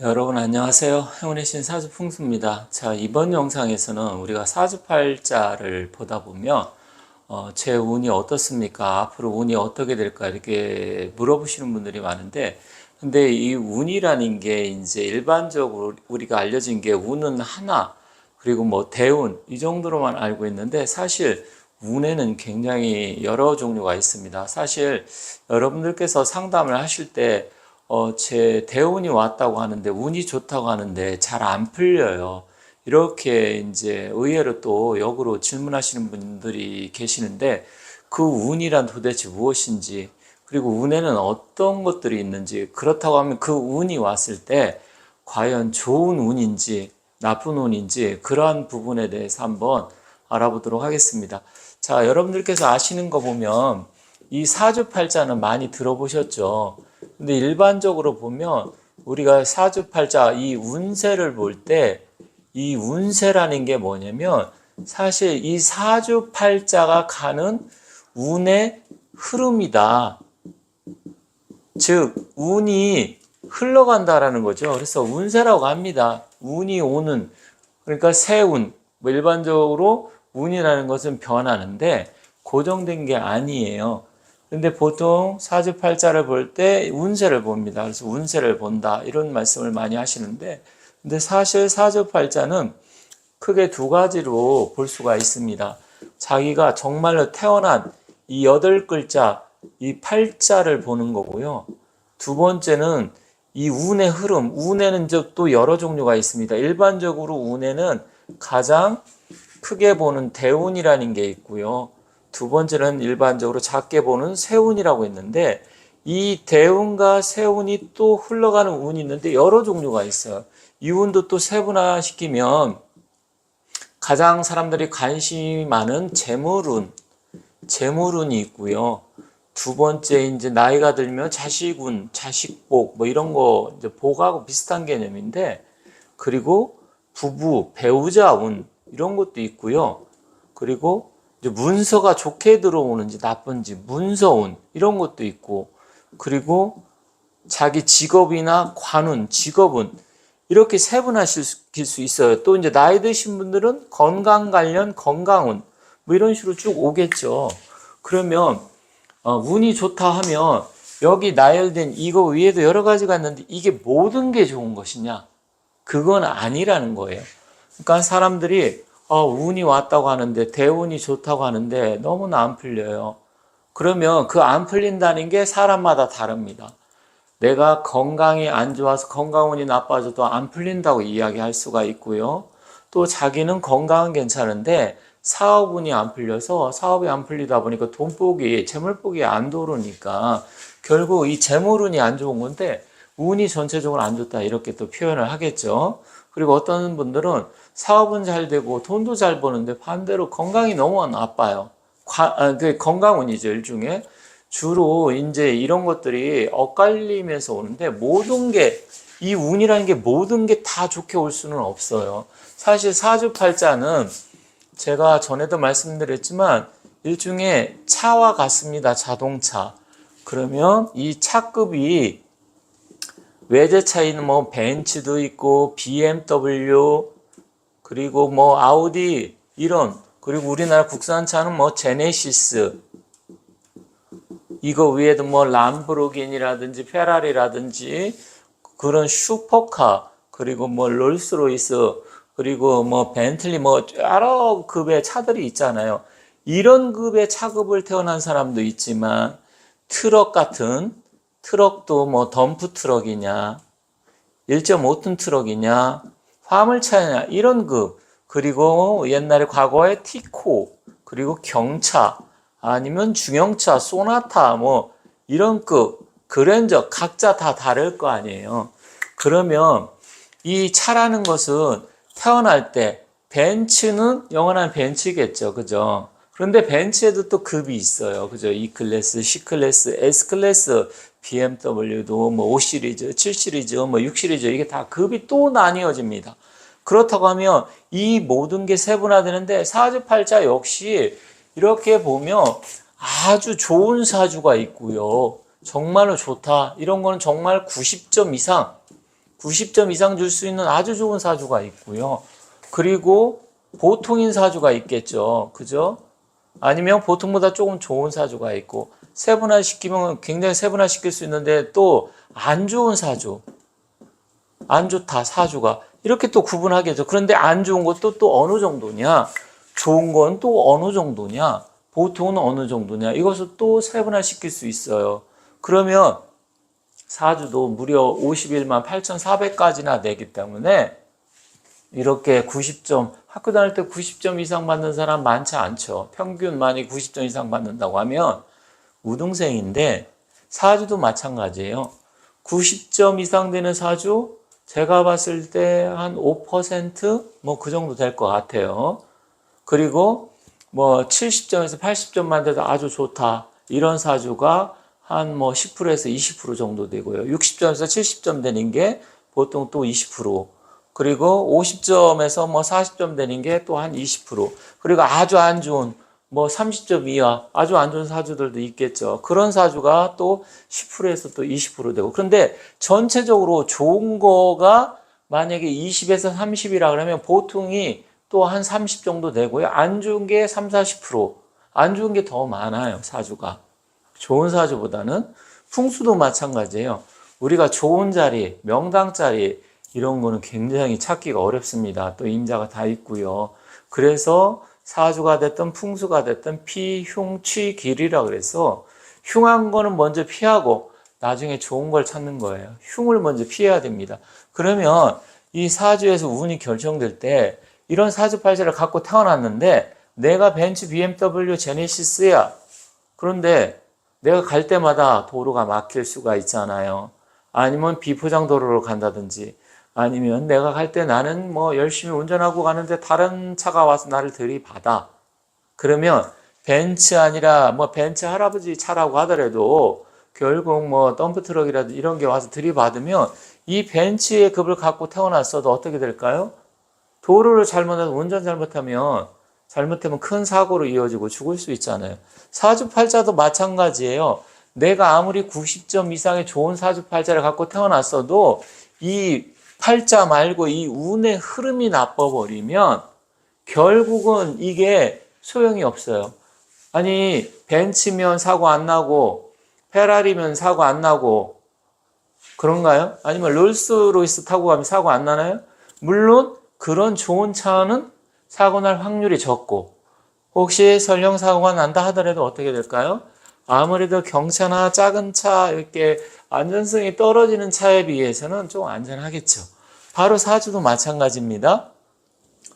여러분 안녕하세요. 행운의 신 사주풍수입니다. 자, 이번 영상에서는 우리가 사주팔자를 보다 보면 제 운이 어떻습니까? 앞으로 운이 어떻게 될까? 이렇게 물어보시는 분들이 많은데, 근데 이 운이라는 게 이제 일반적으로 우리가 알려진 게 운은 하나, 그리고 뭐 대운 이 정도로만 알고 있는데, 사실 운에는 굉장히 여러 종류가 있습니다. 사실 여러분들께서 상담을 하실 때 제 대운이 왔다고 하는데, 운이 좋다고 하는데 잘 안 풀려요. 이렇게 이제 의외로 또 역으로 질문하시는 분들이 계시는데, 그 운이란 도대체 무엇인지, 그리고 운에는 어떤 것들이 있는지, 그렇다고 하면 그 운이 왔을 때 과연 좋은 운인지 나쁜 운인지, 그러한 부분에 대해서 한번 알아보도록 하겠습니다. 자, 여러분들께서 아시는 거 보면 이 사주팔자는 많이 들어보셨죠? 근데 일반적으로 보면 우리가 사주팔자 이 운세를 볼 때, 이 운세라는 게 뭐냐면 사실 이 사주팔자가 가는 운의 흐름이다. 즉 운이 흘러간다라는 거죠. 그래서 운세라고 합니다. 운이 오는, 그러니까 새운, 뭐 일반적으로 운이라는 것은 변하는데 고정된 게 아니에요. 근데 보통 사주팔자를 볼 때 운세를 봅니다. 그래서 운세를 본다, 이런 말씀을 많이 하시는데, 근데 사실 사주팔자는 크게 두 가지로 볼 수가 있습니다. 자기가 정말로 태어난 이 8글자, 이 팔자를 보는 거고요. 두 번째는 이 운의 흐름, 운에는 또 여러 종류가 있습니다. 일반적으로 운에는 가장 크게 보는 대운이라는 게 있고요. 두 번째는 일반적으로 작게 보는 세운이라고 있는데, 이 대운과 세운이 또 흘러가는 운이 있는데 여러 종류가 있어요. 이 운도 또 세분화시키면 가장 사람들이 관심이 많은 재물운, 재물운이 있고요. 두 번째 이제 나이가 들면 자식운, 자식복 뭐 이런 거 이제 복하고 비슷한 개념인데, 그리고 부부, 배우자운 이런 것도 있고요. 그리고 이제 문서가 좋게 들어오는지 나쁜지 문서운 이런 것도 있고, 그리고 자기 직업이나 관운, 직업운 이렇게 세분화시킬 수 있어요. 또 이제 나이 드신 분들은 건강 관련 건강운 뭐 이런 식으로 쭉 오겠죠. 그러면 운이 좋다 하면 여기 나열된 이거 위에도 여러 가지가 있는데 이게 모든 게 좋은 것이냐? 그건 아니라는 거예요. 그러니까 사람들이 운이 왔다고 하는데, 대운이 좋다고 하는데 너무나 안 풀려요. 그러면 그 안 풀린다는 게 사람마다 다릅니다. 내가 건강이 안 좋아서 건강운이 나빠져도 안 풀린다고 이야기할 수가 있고요. 또 자기는 건강은 괜찮은데 사업운이 안 풀려서 사업이 안 풀리다 보니까 돈복이, 재물복이 안 도르니까 결국 이 재물운이 안 좋은 건데 운이 전체적으로 안 좋다, 이렇게 또 표현을 하겠죠. 그리고 어떤 분들은 사업은 잘 되고 돈도 잘 버는데 반대로 건강이 너무 나빠요. 그 건강운이죠, 일종의. 주로 이제 이런 것들이 엇갈리면서 오는데, 모든 게, 이 운이라는 게 모든 게 다 좋게 올 수는 없어요. 사실 사주팔자는 제가 전에도 말씀드렸지만 일종의 차와 같습니다. 자동차. 그러면 이 차급이 외제차에는 뭐 벤츠도 있고 BMW, 그리고 뭐 아우디 이런, 그리고 우리나라 국산차는 뭐 제네시스, 이거 위에도 뭐 람보르기니라든지 페라리라든지 그런 슈퍼카, 그리고 뭐 롤스로이스, 그리고 뭐 벤틀리, 뭐 여러 급의 차들이 있잖아요. 이런 급의 차급을 태어난 사람도 있지만, 트럭 같은, 트럭도 뭐 덤프 트럭이냐, 1.5톤 트럭이냐, 화물차냐, 이런 급, 그리고 옛날에 과거에 티코, 그리고 경차, 아니면 중형차, 소나타, 뭐 이런 급, 그랜저, 각자 다 다를 거 아니에요. 그러면 이 차라는 것은 태어날 때 벤츠는 영원한 벤츠겠죠, 그죠? 그런데 벤츠에도 또 급이 있어요, 그죠? E클래스, C클래스, S클래스, BMW도 뭐 5시리즈, 7시리즈, 뭐 6시리즈, 이게 다 급이 또 나뉘어집니다. 그렇다고 하면 이 모든 게 세분화되는데, 사주팔자 역시 이렇게 보면 아주 좋은 사주가 있고요. 정말로 좋다, 이런 거는 정말 90점 이상, 90점 이상 줄 수 있는 아주 좋은 사주가 있고요. 그리고 보통인 사주가 있겠죠. 그죠? 아니면 보통보다 조금 좋은 사주가 있고, 세분화시키면 굉장히 세분화시킬 수 있는데 또 안 좋은 사주, 안 좋다 사주가 이렇게 또 구분하겠죠. 그런데 안 좋은 것도 또 어느 정도냐, 좋은 건 또 어느 정도냐, 보통은 어느 정도냐, 이것을 또 세분화시킬 수 있어요. 그러면 사주도 무려 51만 8,400까지나 되기 때문에 이렇게 90점, 학교 다닐 때 90점 이상 받는 사람 많지 않죠. 평균만이 90점 이상 받는다고 하면 우등생인데, 사주도 마찬가지예요. 90점 이상 되는 사주, 제가 봤을 때 한 5% 뭐 그 정도 될 것 같아요. 그리고 뭐 70점에서 80점만 돼도 아주 좋다, 이런 사주가 한 뭐 10%에서 20% 정도 되고요. 60점에서 70점 되는 게 보통 또 20%. 그리고 50점에서 뭐 40점 되는 게 또 한 20%. 그리고 아주 안 좋은 뭐 30점 이하 아주 안 좋은 사주들도 있겠죠. 그런 사주가 또 10%에서 또 20% 되고. 그런데 전체적으로 좋은 거가 만약에 20에서 30이라 그러면 보통이 또 한 30 정도 되고요. 안 좋은 게 3, 40%. 안 좋은 게 더 많아요, 사주가. 좋은 사주보다는. 풍수도 마찬가지예요. 우리가 좋은 자리, 명당 자리 이런 거는 굉장히 찾기가 어렵습니다. 또 임자가 다 있고요. 그래서 사주가 됐든 풍수가 됐든 피, 흉, 취, 길이라 그래서 흉한 거는 먼저 피하고 나중에 좋은 걸 찾는 거예요. 흉을 먼저 피해야 됩니다. 그러면 이 사주에서 운이 결정될 때 이런 사주팔자를 갖고 태어났는데 내가 벤츠, BMW, 제네시스야. 그런데 내가 갈 때마다 도로가 막힐 수가 있잖아요. 아니면 비포장 도로로 간다든지, 아니면 내가 갈 때 나는 뭐 열심히 운전하고 가는데 다른 차가 와서 나를 들이받아. 그러면 벤츠 아니라 뭐 벤츠 할아버지 차라고 하더라도 결국 뭐 덤프트럭이라도 이런 게 와서 들이받으면 이 벤츠의 급을 갖고 태어났어도 어떻게 될까요? 도로를 잘못해서 운전 잘못하면 큰 사고로 이어지고 죽을 수 있잖아요. 사주팔자도 마찬가지예요. 내가 아무리 90점 이상의 좋은 사주팔자를 갖고 태어났어도 이 팔자 말고 이 운의 흐름이 나빠버리면 결국은 이게 소용이 없어요. 아니, 벤츠면 사고 안 나고 페라리면 사고 안 나고 그런가요? 아니면 롤스로이스 타고 가면 사고 안 나나요? 물론 그런 좋은 차는 사고 날 확률이 적고, 혹시 설령 사고가 난다 하더라도 어떻게 될까요? 아무래도 경차나 작은 차, 이렇게 안전성이 떨어지는 차에 비해서는 좀 안전하겠죠. 바로 사주도 마찬가지입니다.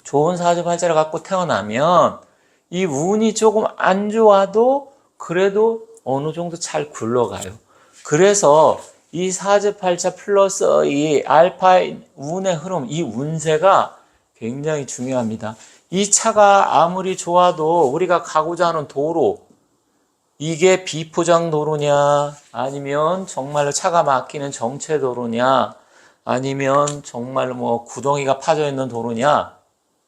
좋은 사주팔자를 갖고 태어나면 이 운이 조금 안 좋아도 그래도 어느 정도 잘 굴러가요. 그래서 이 사주팔자 플러스 이 알파 운의 흐름, 이 운세가 굉장히 중요합니다. 이 차가 아무리 좋아도 우리가 가고자 하는 도로, 이게 비포장 도로냐, 아니면 정말로 차가 막히는 정체 도로냐, 아니면 정말로 뭐 구덩이가 파져 있는 도로냐,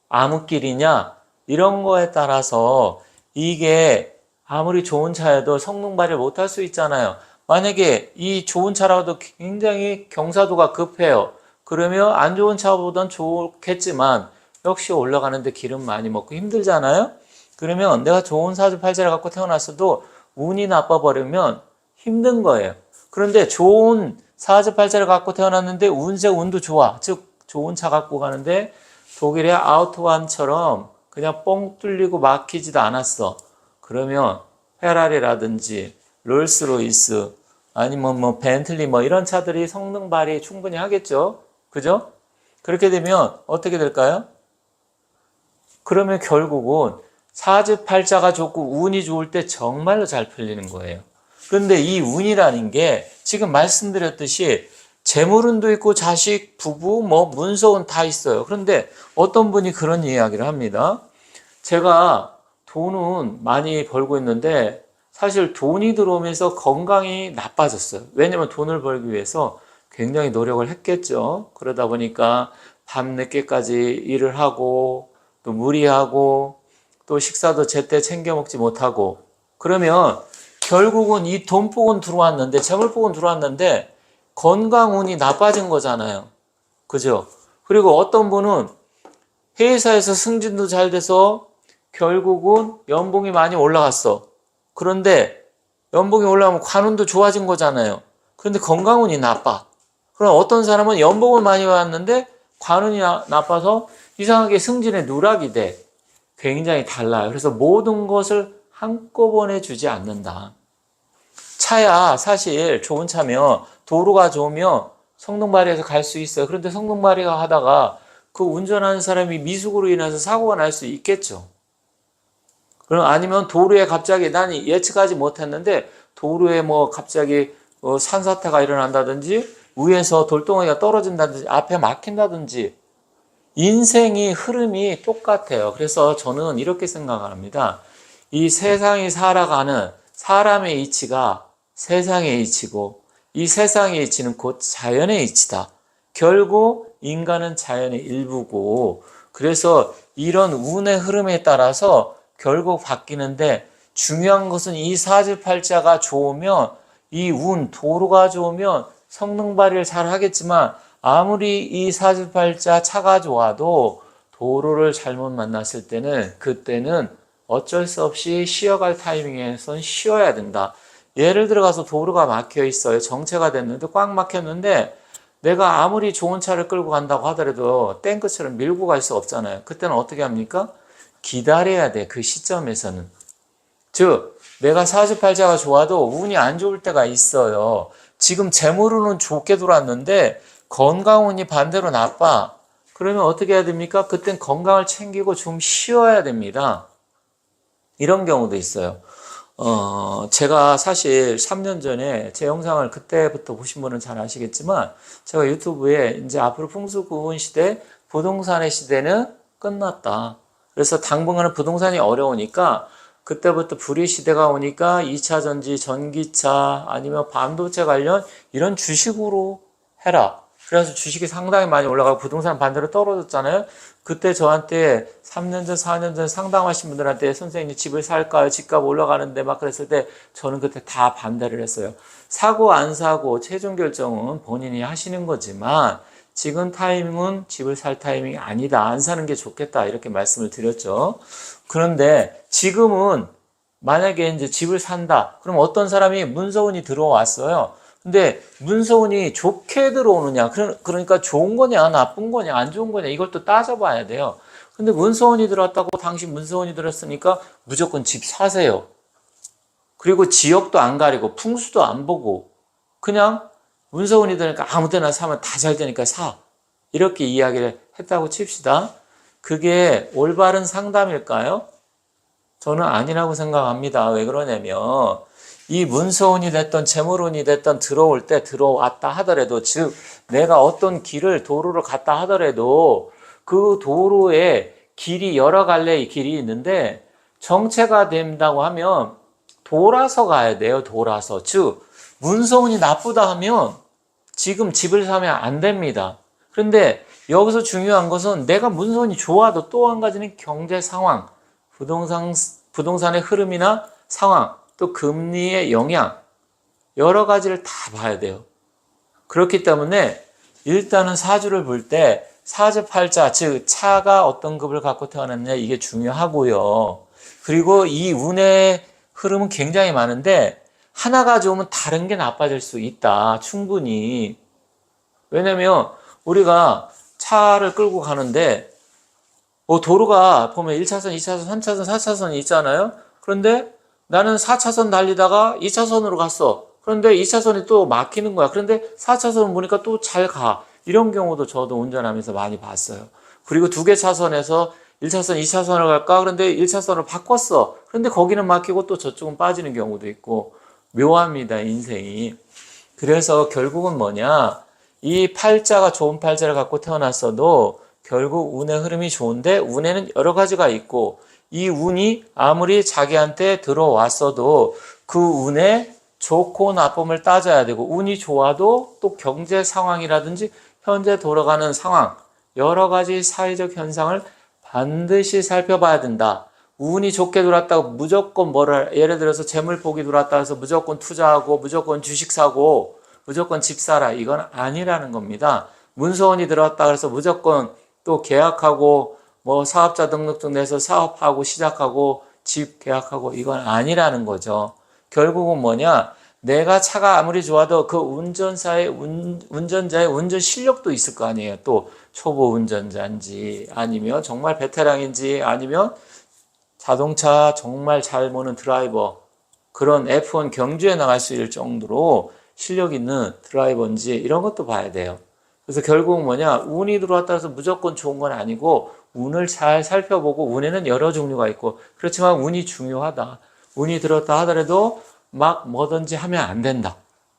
암흑길이냐, 이런 거에 따라서 이게 아무리 좋은 차여도 성능 발휘 못할 수 있잖아요. 만약에 이 좋은 차라도 굉장히 경사도가 급해요. 그러면 안 좋은 차보단 좋겠지만 역시 올라가는데 기름 많이 먹고 힘들잖아요. 그러면 내가 좋은 사주팔자를 갖고 태어났어도 운이 나빠버리면 힘든 거예요. 그런데 좋은 사주팔자를 갖고 태어났는데 운도 좋아. 즉 좋은 차 갖고 가는데 독일의 아우토반처럼 그냥 뻥 뚫리고 막히지도 않았어. 그러면 페라리라든지 롤스로이스 아니면 뭐 벤틀리 뭐 이런 차들이 성능 발휘 충분히 하겠죠. 그죠? 그렇게 되면 어떻게 될까요? 그러면 결국은 사주팔자가 좋고 운이 좋을 때 정말로 잘 풀리는 거예요. 그런데 이 운이라는 게 지금 말씀드렸듯이 재물운도 있고 자식, 부부, 뭐 문서운 다 있어요. 그런데 어떤 분이 그런 이야기를 합니다. 제가 돈은 많이 벌고 있는데 사실 돈이 들어오면서 건강이 나빠졌어요. 왜냐면 돈을 벌기 위해서 굉장히 노력을 했겠죠. 그러다 보니까 밤 늦게까지 일을 하고 또 무리하고 또 식사도 제때 챙겨 먹지 못하고, 그러면 결국은 이 돈복은 들어왔는데, 재물복은 들어왔는데 건강 운이 나빠진 거잖아요. 그죠? 그리고 어떤 분은 회사에서 승진도 잘 돼서 결국은 연봉이 많이 올라갔어. 그런데 연봉이 올라가면 관운도 좋아진 거잖아요. 그런데 건강운이 나빠. 그럼 어떤 사람은 연봉을 많이 받았는데 관운이 나빠서 이상하게 승진에 누락이 돼. 굉장히 달라요. 그래서 모든 것을 한꺼번에 주지 않는다. 차야 사실 좋은 차면 도로가 좋으면 성능발휘해서 갈 수 있어요. 그런데 성능발휘가 하다가 그 운전하는 사람이 미숙으로 인해서 사고가 날 수 있겠죠. 그럼 아니면 도로에 갑자기 난 예측하지 못했는데 도로에 뭐 갑자기 산사태가 일어난다든지 위에서 돌덩이가 떨어진다든지 앞에 막힌다든지 인생이 흐름이 똑같아요. 그래서 저는 이렇게 생각합니다. 이 세상이 살아가는 사람의 이치가 세상의 이치고 이 세상의 이치는 곧 자연의 이치다. 결국 인간은 자연의 일부고 그래서 이런 운의 흐름에 따라서 결국 바뀌는데 중요한 것은 이 사주팔자가 좋으면 이 운, 도로가 좋으면 성능 발휘를 잘 하겠지만 아무리 이 사주팔자 차가 좋아도 도로를 잘못 만났을 때는 그때는 어쩔 수 없이 쉬어갈 타이밍에선 쉬어야 된다. 예를 들어가서 도로가 막혀 있어요. 정체가 됐는데 꽉 막혔는데 내가 아무리 좋은 차를 끌고 간다고 하더라도 탱크처럼 밀고 갈 수 없잖아요. 그때는 어떻게 합니까? 기다려야 돼. 그 시점에서는. 즉 내가 사주팔자가 좋아도 운이 안 좋을 때가 있어요. 지금 재물운은 좋게 돌았는데 건강운이 반대로 나빠. 그러면 어떻게 해야 됩니까? 그땐 건강을 챙기고 좀 쉬어야 됩니다. 이런 경우도 있어요. 제가 사실 3년 전에 제 영상을 그때부터 보신 분은 잘 아시겠지만 제가 유튜브에 이제 앞으로 풍수구운 시대, 부동산의 시대는 끝났다. 그래서 당분간은 부동산이 어려우니까 그때부터 불의 시대가 오니까 2차 전지, 전기차 아니면 반도체 관련 이런 주식으로 해라. 그래서 주식이 상당히 많이 올라가고 부동산 반대로 떨어졌잖아요. 그때 저한테 3년 전, 4년 전 상담하신 분들한테 선생님 집을 살까요? 집값 올라가는데 막 그랬을 때 저는 그때 다 반대를 했어요. 사고 안 사고 최종 결정은 본인이 하시는 거지만 지금 타이밍은 집을 살 타이밍이 아니다. 안 사는 게 좋겠다. 이렇게 말씀을 드렸죠. 그런데 지금은 만약에 이제 집을 산다. 그럼 어떤 사람이 문서운이 들어왔어요. 근데 문서운이 좋게 들어오느냐, 그러니까 좋은 거냐, 나쁜 거냐, 안 좋은 거냐, 이걸 또 따져봐야 돼요. 근데 문서운이 들어왔다고 당신 문서운이 들었으니까 무조건 집 사세요. 그리고 지역도 안 가리고 풍수도 안 보고 그냥 문서운이 되니까 아무 데나 사면 다 잘 되니까 사. 이렇게 이야기를 했다고 칩시다. 그게 올바른 상담일까요? 저는 아니라고 생각합니다. 왜 그러냐면 이 문서운이 됐던 재물운이 됐던 들어올 때 들어왔다 하더라도 즉 내가 어떤 길을 도로를 갔다 하더라도 그 도로에 길이 여러 갈래의 길이 있는데 정체가 된다고 하면 돌아서 가야 돼요. 돌아서. 즉 문서운이 나쁘다 하면 지금 집을 사면 안 됩니다. 그런데 여기서 중요한 것은 내가 문서운이 좋아도 또 한 가지는 경제 상황, 부동산의 흐름이나 상황, 또 금리의 영향, 여러 가지를 다 봐야 돼요. 그렇기 때문에 일단은 사주를 볼 때 사주팔자, 즉 차가 어떤 급을 갖고 태어났느냐 이게 중요하고요. 그리고 이 운의 흐름은 굉장히 많은데 하나가 좋으면 다른 게 나빠질 수 있다. 충분히. 왜냐면 우리가 차를 끌고 가는데 도로가 보면 1차선, 2차선, 3차선, 4차선이 있잖아요. 그런데 나는 4차선 달리다가 2차선으로 갔어. 그런데 2차선이 또 막히는 거야. 그런데 4차선 보니까 또 잘 가. 이런 경우도 저도 운전하면서 많이 봤어요. 그리고 두 개 차선에서 1차선, 2차선을 갈까? 그런데 1차선을 바꿨어. 그런데 거기는 막히고 또 저쪽은 빠지는 경우도 있고 묘합니다, 인생이. 그래서 결국은 뭐냐? 이 팔자가 좋은 팔자를 갖고 태어났어도 결국 운의 흐름이 좋은데 운에는 여러 가지가 있고 이 운이 아무리 자기한테 들어왔어도 그 운에 좋고 나쁨을 따져야 되고 운이 좋아도 또 경제 상황이라든지 현재 돌아가는 상황 여러 가지 사회적 현상을 반드시 살펴봐야 된다. 운이 좋게 돌았다고 무조건 예를 들어서 재물복이 돌았다 해서 무조건 투자하고 무조건 주식 사고 무조건 집 사라 이건 아니라는 겁니다. 문서원이 들어왔다 그래서 무조건 또 계약하고 뭐 사업자 등록증 내서 사업하고 시작하고 집 계약하고 이건 아니라는 거죠. 결국은 뭐냐? 내가 차가 아무리 좋아도 그 운전자의 운전 실력도 있을 거 아니에요. 또 초보 운전자인지 아니면 정말 베테랑인지 아니면 자동차 정말 잘 모는 드라이버, 그런 F1 경주에 나갈 수 있을 정도로 실력 있는 드라이버인지 이런 것도 봐야 돼요. 그래서 결국은 뭐냐, 운이 들어왔다 해서 무조건 좋은 건 아니고 운을 잘 살펴보고, 운에는 여러 종류가 있고 그렇지만 운이 중요하다. 운이 들었다 하더라도 막 뭐든지 하면 안 된다.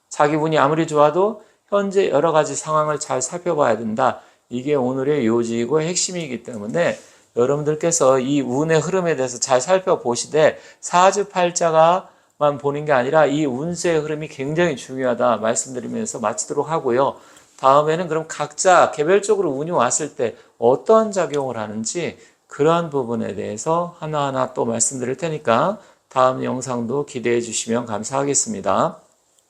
자기 운이 아무리 좋아도 현재 여러 가지 상황을 잘 살펴봐야 된다. 이게 오늘의 요지이고 핵심이기 때문에 여러분들께서 이 운의 흐름에 대해서 잘 살펴보시되 사주팔자가만 보는 게 아니라 이 운세의 흐름이 굉장히 중요하다 말씀드리면서 마치도록 하고요. 다음에는 그럼 각자 개별적으로 운이 왔을 때 어떠한 작용을 하는지 그러한 부분에 대해서 하나하나 또 말씀드릴 테니까 다음 영상도 기대해 주시면 감사하겠습니다.